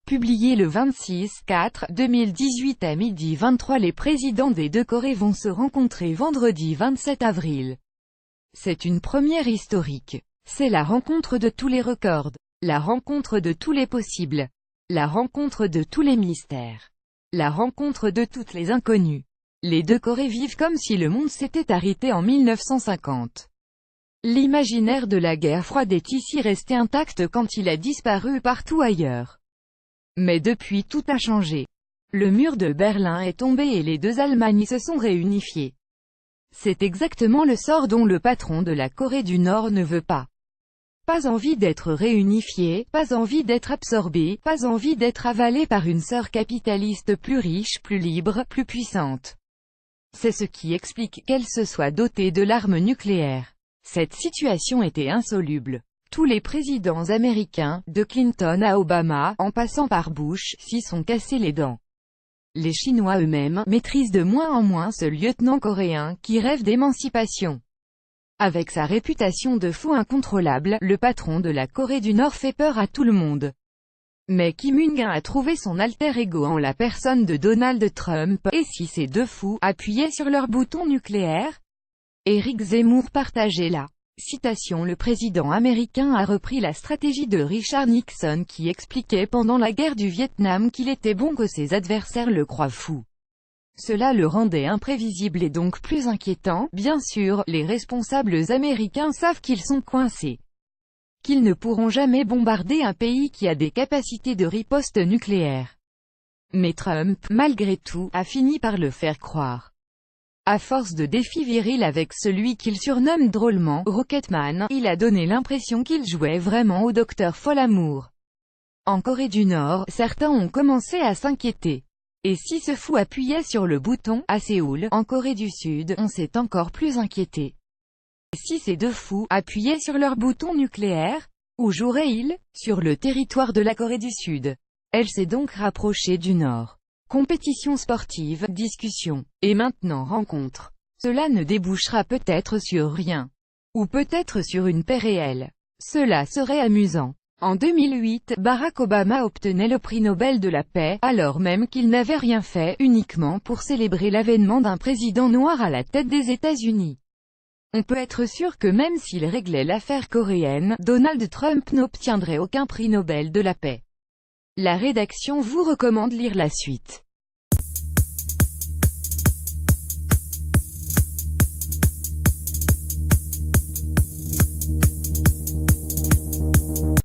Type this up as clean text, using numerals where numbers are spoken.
Publié le 26/4/2018 à midi 23, les présidents des deux Corées vont se rencontrer vendredi 27 avril. C'est une première historique. C'est la rencontre de tous les records, la rencontre de tous les possibles, la rencontre de tous les mystères, la rencontre de toutes les inconnues. Les deux Corées vivent comme si le monde s'était arrêté en 1950. L'imaginaire de la guerre froide est ici resté intact quand il a disparu partout ailleurs. Mais depuis, tout a changé. Le mur de Berlin est tombé et les deux Allemagnes se sont réunifiées. C'est exactement le sort dont le patron de la Corée du Nord ne veut pas. Pas envie d'être réunifié, pas envie d'être absorbé, pas envie d'être avalé par une sœur capitaliste plus riche, plus libre, plus puissante. C'est ce qui explique qu'elle se soit dotée de l'arme nucléaire. Cette situation était insoluble. Tous les présidents américains, de Clinton à Obama, en passant par Bush, s'y sont cassés les dents. Les Chinois eux-mêmes maîtrisent de moins en moins ce lieutenant coréen qui rêve d'émancipation. Avec sa réputation de fou incontrôlable, le patron de la Corée du Nord fait peur à tout le monde. Mais Kim Jong-un a trouvé son alter ego en la personne de Donald Trump, et si ces deux fous appuyaient sur leur bouton nucléaire? Éric Zemmour partageait la citation. Le président américain a repris la stratégie de Richard Nixon qui expliquait pendant la guerre du Vietnam qu'il était bon que ses adversaires le croient fou. Cela le rendait imprévisible et donc plus inquiétant. Bien sûr, les responsables américains savent qu'ils sont coincés, qu'ils ne pourront jamais bombarder un pays qui a des capacités de riposte nucléaire. Mais Trump, malgré tout, a fini par le faire croire. À force de défis virils avec celui qu'il surnomme drôlement Rocketman, il a donné l'impression qu'il jouait vraiment au docteur Folamour. En Corée du Nord, certains ont commencé à s'inquiéter. Et si ce fou appuyait sur le bouton, à Séoul, en Corée du Sud, on s'est encore plus inquiété. Et si ces deux fous appuyaient sur leur bouton nucléaire? Où joueraient-ils? Sur le territoire de la Corée du Sud. Elle s'est donc rapprochée du Nord. Compétition sportive, discussion, et maintenant rencontre. Cela ne débouchera peut-être sur rien. Ou peut-être sur une paix réelle. Cela serait amusant. En 2008, Barack Obama obtenait le prix Nobel de la paix, alors même qu'il n'avait rien fait, uniquement pour célébrer l'avènement d'un président noir à la tête des États-Unis. On peut être sûr que même s'il réglait l'affaire coréenne, Donald Trump n'obtiendrait aucun prix Nobel de la paix. La rédaction vous recommande lire la suite.